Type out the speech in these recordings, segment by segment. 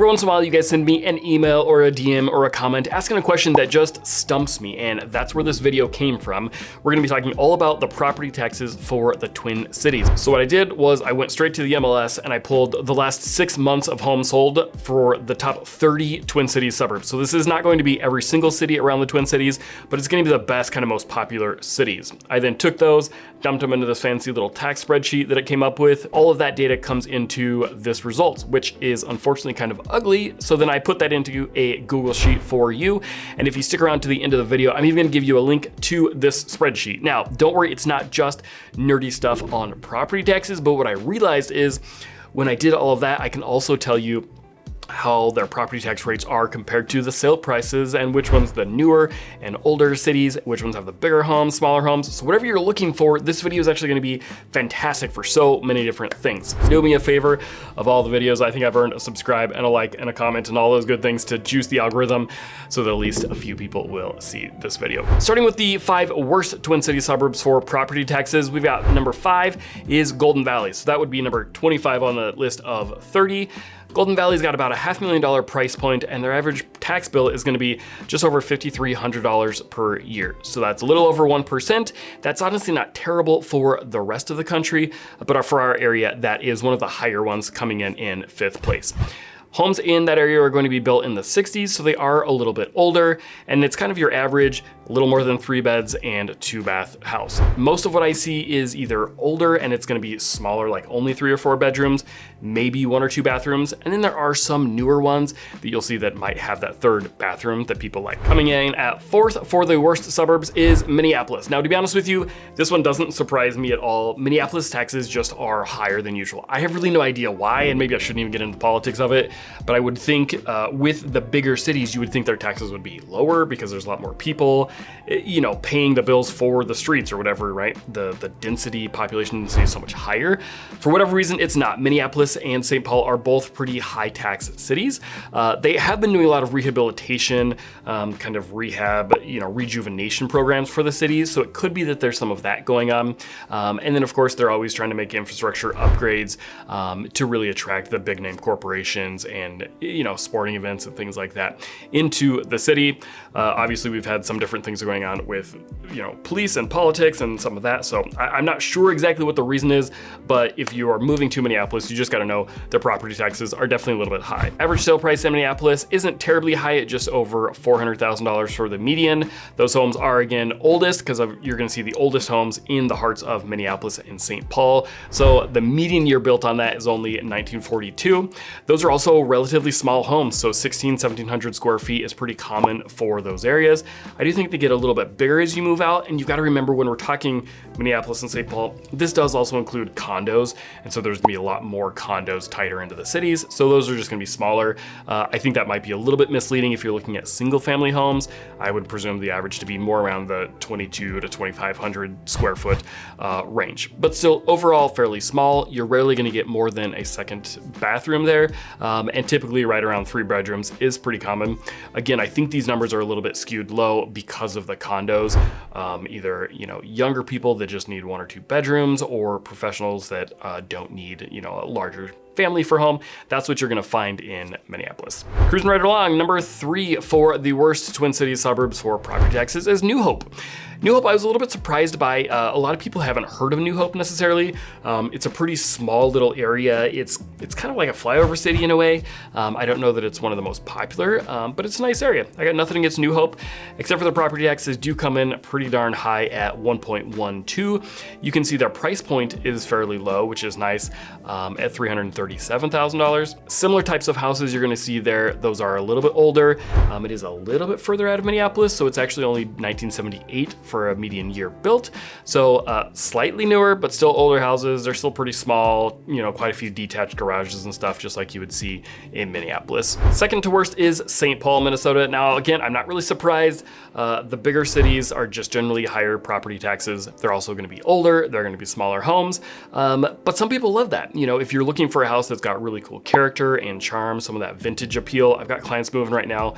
Every once in a while, you guys send me an email or a DM or a comment asking a question that just stumps me, and that's where this video came from. We're gonna be talking all about the property taxes for the Twin Cities. So what I did was I went straight to the MLS and I pulled the last 6 months of homes sold for the top 30 Twin Cities suburbs. So this is not going to be every single city around the Twin Cities, but it's gonna be the best, kind of most popular cities. I then took those, dumped them into this fancy little tax spreadsheet that it came up with. All of that data comes into this result, which is unfortunately kind of ugly. So then I put that into a Google Sheet for you. And if you stick around to the end of the video, I'm even gonna give you a link to this spreadsheet. Now, don't worry, it's not just nerdy stuff on property taxes, but what I realized is when I did all of that, I can also tell you how their property tax rates are compared to the sale prices and which one's the newer and older cities, which ones have the bigger homes, smaller homes. So whatever you're looking for, this video is actually gonna be fantastic for so many different things. Do me a favor, of all the videos, I think I've earned a subscribe and a like and a comment and all those good things to juice the algorithm so that at least a few people will see this video. Starting with the 5 worst Twin City suburbs for property taxes, we've got number 5 is Golden Valley. So that would be number 25 on the list of 30. Golden Valley's got about a $500,000 price point, and their average tax bill is gonna be just over $5,300 per year. So that's a little over 1%. That's honestly not terrible for the rest of the country, but for our area, that is one of the higher ones, coming in 5th place. Homes in that area are going to be built in the 60s, so they are a little bit older, and it's kind of your average, a little more than 3 beds and 2 bath house. Most of what I see is either older and it's gonna be smaller, like only 3 or 4 bedrooms, maybe 1 or 2 bathrooms, and then there are some newer ones that you'll see that might have that 3rd bathroom that people like. Coming in at 4th for the worst suburbs is Minneapolis. Now, to be honest with you, this one doesn't surprise me at all. Minneapolis taxes just are higher than usual. I have really no idea why, and maybe I shouldn't even get into the politics of it, but I would think with the bigger cities, you would think their taxes would be lower because there's a lot more people, you know, paying the bills for the streets or whatever, right? The density, population density is so much higher. For whatever reason, it's not. Minneapolis and St. Paul are both pretty high tax cities. They have been doing a lot of rehabilitation, kind of rehab, you know, rejuvenation programs for the cities. So it could be that there's some of that going on. And then of course, they're always trying to make infrastructure upgrades to really attract the big name corporations and, you know, sporting events and things like that into the city. Obviously, we've had some different things going on with, you know, police and politics and some of that. So I'm not sure exactly what the reason is, but if you are moving to Minneapolis, you just got to know their property taxes are definitely a little bit high. Average sale price in Minneapolis isn't terribly high at just over $400,000 for the median. Those homes are again oldest because you're going to see the oldest homes in the hearts of Minneapolis and St. Paul. So the median year built on that is only 1942. Those are also relatively small homes. So 1700 square feet is pretty common for those areas. I do think they get a little bit bigger as you move out, and you've got to remember when we're talking Minneapolis and St. Paul, this does also include condos, and so there's gonna be a lot more condos tighter into the cities, so those are just gonna be smaller. I think that might be a little bit misleading if you're looking at single family homes. I would presume the average to be more around the 22 to 2,500 square foot range, but still overall fairly small. You're rarely gonna get more than a 2nd bathroom there, and typically right around 3 bedrooms is pretty common. Again, I think these numbers are a little bit skewed low because of the condos, either, you know, younger people that just need 1 or 2 bedrooms, or professionals that don't need, you know, a larger family for home. That's what you're gonna find in Minneapolis. Cruising right along, number 3 for the worst Twin Cities suburbs for property taxes is New Hope. New Hope, I was a little bit surprised by. A lot of people haven't heard of New Hope necessarily. It's a pretty small little area. It's kind of like a flyover city in a way. I don't know that it's one of the most popular, but it's a nice area. I got nothing against New Hope, except for the property taxes do come in pretty darn high at 1.12. You can see their price point is fairly low, which is nice, at $337,000. Similar types of houses you're gonna see there, those are a little bit older. It is a little bit further out of Minneapolis, so it's actually only 1978 for a median year built. So slightly newer, but still older houses. They're still pretty small, you know, quite a few detached garages and stuff, just like you would see in Minneapolis. Second to worst is St. Paul, Minnesota. Now, again, I'm not really surprised. The bigger cities are just generally higher property taxes. They're also gonna be older. They're gonna be smaller homes. But some people love that. You know, if you're looking for a house that's got really cool character and charm, some of that vintage appeal. I've got clients moving right now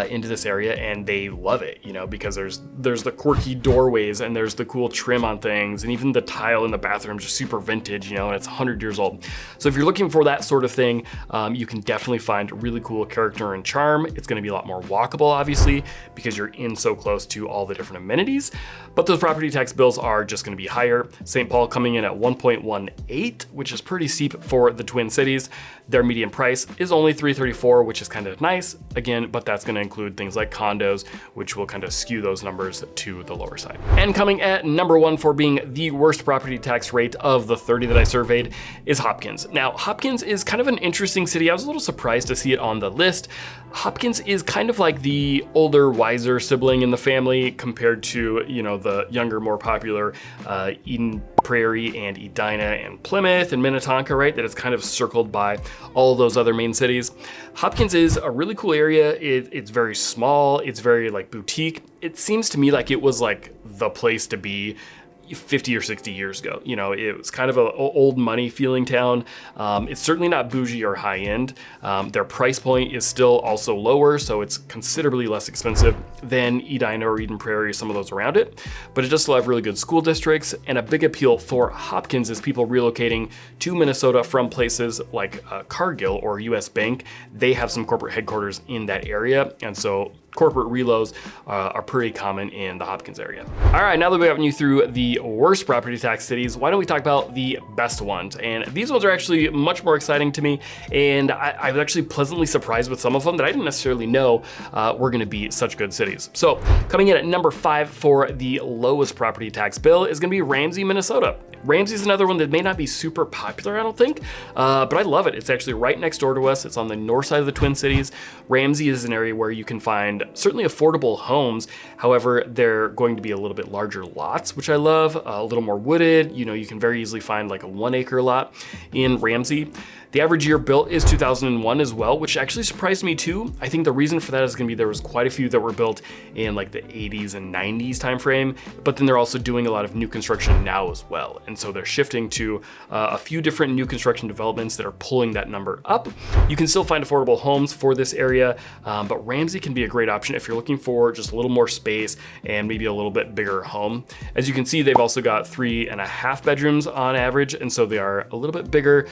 into this area and they love it, you know, because there's the quirky doorways and there's the cool trim on things, and even the tile in the bathroom is just super vintage, you know, and it's 100 years old. So if you're looking for that sort of thing, you can definitely find really cool character and charm. It's going to be a lot more walkable, obviously, because you're in so close to all the different amenities, but those property tax bills are just going to be higher. St. Paul coming in at 1.18, which is pretty steep for the Twin Cities. Their median price is only $334, which is kind of nice, again, but that's going to include things like condos, which will kind of skew those numbers to the lower side. And coming at number 1 for being the worst property tax rate of the 30 that I surveyed is Hopkins. Now, Hopkins is kind of an interesting city. I was a little surprised to see it on the list. Hopkins is kind of like the older, wiser sibling in the family compared to, you know, the younger, more popular Eden Prairie and Edina and Plymouth and Minnetonka, right? That it's kind of circled by all those other main cities. Hopkins is a really cool area. It's very small. It's very like boutique. It seems to me like it was like the place to be 50 or 60 years ago. You know, it was kind of an old money feeling town. It's certainly not bougie or high end. Their price point is still also lower, so it's considerably less expensive than Edina or Eden Prairie, some of those around it. But it does still have really good school districts, and a big appeal for Hopkins is people relocating to Minnesota from places like Cargill or US Bank. They have some corporate headquarters in that area, and so corporate reloads are pretty common in the Hopkins area. All right, now that we've gotten you through the worst property tax cities, why don't we talk about the best ones? And these ones are actually much more exciting to me, and I was actually pleasantly surprised with some of them that I didn't necessarily know were gonna be such good cities. So coming in at number 5 for the lowest property tax bill is gonna be Ramsey, Minnesota. Ramsey is another one that may not be super popular, I don't think, but I love it. It's actually right next door to us. It's on the north side of the Twin Cities. Ramsey is an area where you can find certainly affordable homes. However, they're going to be a little bit larger lots, which I love, a little more wooded. You know, you can very easily find like a 1-acre lot in Ramsey. The average year built is 2001 as well, which actually surprised me too. I think the reason for that is gonna be there was quite a few that were built in like the 80s and 90s timeframe, but then they're also doing a lot of new construction now as well. And so they're shifting to a few different new construction developments that are pulling that number up. You can still find affordable homes for this area, but Ramsey can be a great option if you're looking for just a little more space and maybe a little bit bigger home. As you can see, they've also got 3.5 bedrooms on average, and so they are a little bit bigger,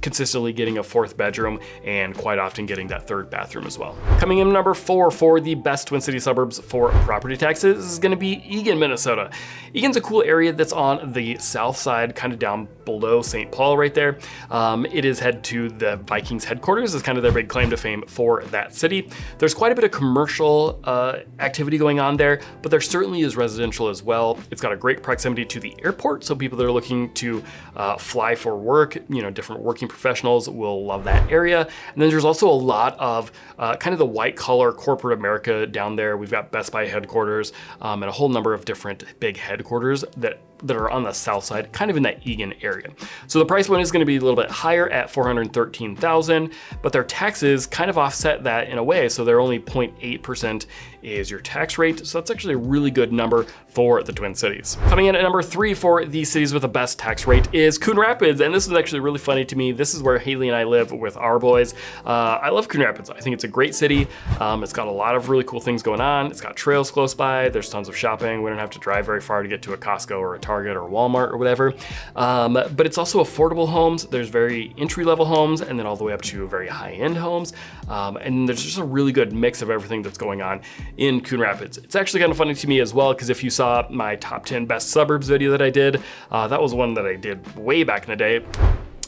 consistently getting a 4th bedroom and quite often getting that 3rd bathroom as well. Coming in number 4 for the best Twin City suburbs for property taxes is gonna be Eagan, Minnesota. Eagan's a cool area that's on the south side, kind of down below St. Paul right there. It is head to the Vikings headquarters, is kind of their big claim to fame for that city. There's quite a bit of commercial activity going on there, but there certainly is residential as well. It's got a great proximity to the airport, so people that are looking to fly for work, you know, different working professionals will love that area. And then there's also a lot of kind of the white collar corporate America down there. We've got Best Buy headquarters and a whole number of different big headquarters that are on the south side, kind of in that Eagan area. So the price point is going to be a little bit higher at $413,000, but their taxes kind of offset that in a way. So they're only 0.8% is your tax rate. So that's actually a really good number for the Twin Cities. Coming in at number 3 for the cities with the best tax rate is Coon Rapids. And this is actually really funny to me. This is where Haley and I live with our boys. I love Coon Rapids. I think it's a great city. It's got a lot of really cool things going on. It's got trails close by. There's tons of shopping. We don't have to drive very far to get to a Costco or a Target or Walmart or whatever. But it's also affordable homes. There's very entry-level homes and then all the way up to very high-end homes. And there's just a really good mix of everything that's going on in Coon Rapids. It's actually kind of funny to me as well, because if you saw my top 10 best suburbs video that I did, that was one that I did way back in the day.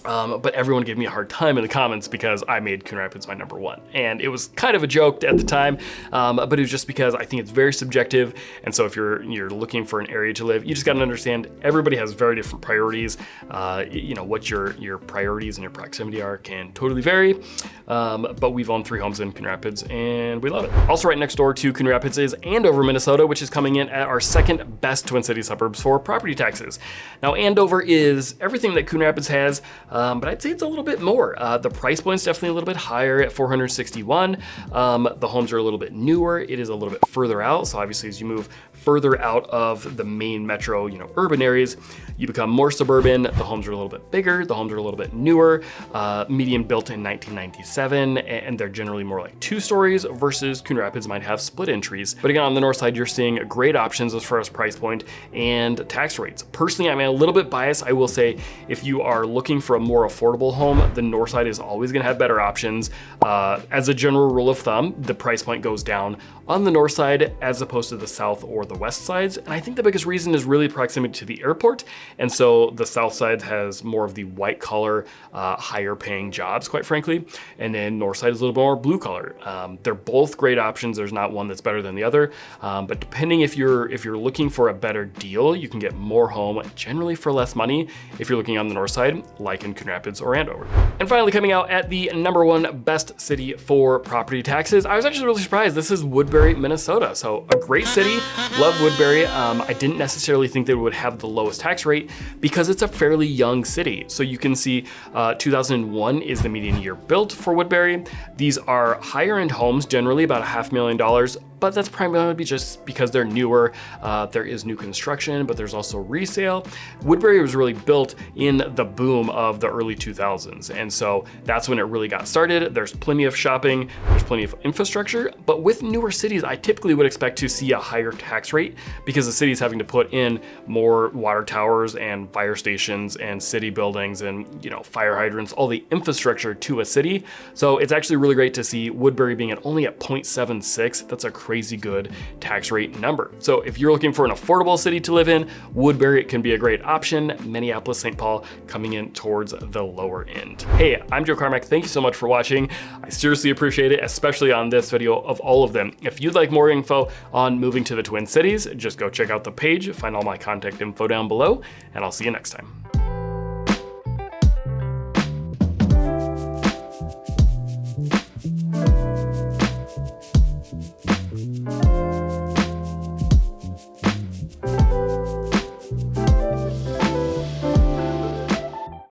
But everyone gave me a hard time in the comments because I made Coon Rapids my number 1. And it was kind of a joke at the time, but it was just because I think it's very subjective. And so if you're looking for an area to live, you just gotta understand everybody has very different priorities. You know, what your priorities and your proximity are can totally vary. But we've owned 3 homes in Coon Rapids and we love it. Also right next door to Coon Rapids is Andover, Minnesota, which is coming in at our 2nd best Twin City suburbs for property taxes. Now Andover is everything that Coon Rapids has, but I'd say it's a little bit more. The price point's definitely a little bit higher at $461. The homes are a little bit newer. It is a little bit further out. So obviously as you move further out of the main metro, urban areas, you become more suburban. The homes are a little bit bigger. The homes are a little bit newer. Median built in 1997, and they're generally more like 2 stories versus Coon Rapids might have split entries. But again, on the north side, you're seeing great options as far as price point and tax rates. Personally, I'm a little bit biased. I will say if you are looking for a more affordable home, the north side is always gonna have better options. As a general rule of thumb, the price point goes down on the north side as opposed to the south or the west sides. And I think the biggest reason is really proximity to the airport. And so the south side has more of the white collar, higher paying jobs, quite frankly. And then north side is a little more blue collar. They're both great options. There's not one that's better than the other. But depending if you're looking for a better deal, you can get more home generally for less money if you're looking on the north side, like in Coon Rapids or Andover. And finally, coming out at the #1 best city for property taxes, I was actually really surprised. This is Woodbury, Minnesota. So a great city, love Woodbury. I didn't necessarily think they would have the lowest tax rate because it's a fairly young city. So you can see 2001 is the median year built for Woodbury. These are higher end homes, generally about $500,000, but that's primarily just because they're newer. There is new construction, but there's also resale. Woodbury was really built in the boom of the early 2000s. And so that's when it really got started. There's plenty of shopping, there's plenty of infrastructure, but with newer cities, I typically would expect to see a higher tax rate because the city's having to put in more water towers and fire stations and city buildings and, fire hydrants, all the infrastructure to a city. So it's actually really great to see Woodbury being only at 0.76. That's a crazy good tax rate number. So if you're looking for an affordable city to live in, Woodbury can be a great option. Minneapolis, St. Paul coming in towards the lower end. Hey, I'm Joe Carmack. Thank you so much for watching. I seriously appreciate it, especially on this video of all of them. If you'd like more info on moving to the Twin Cities, just go check out the page, find all my contact info down below, and I'll see you next time.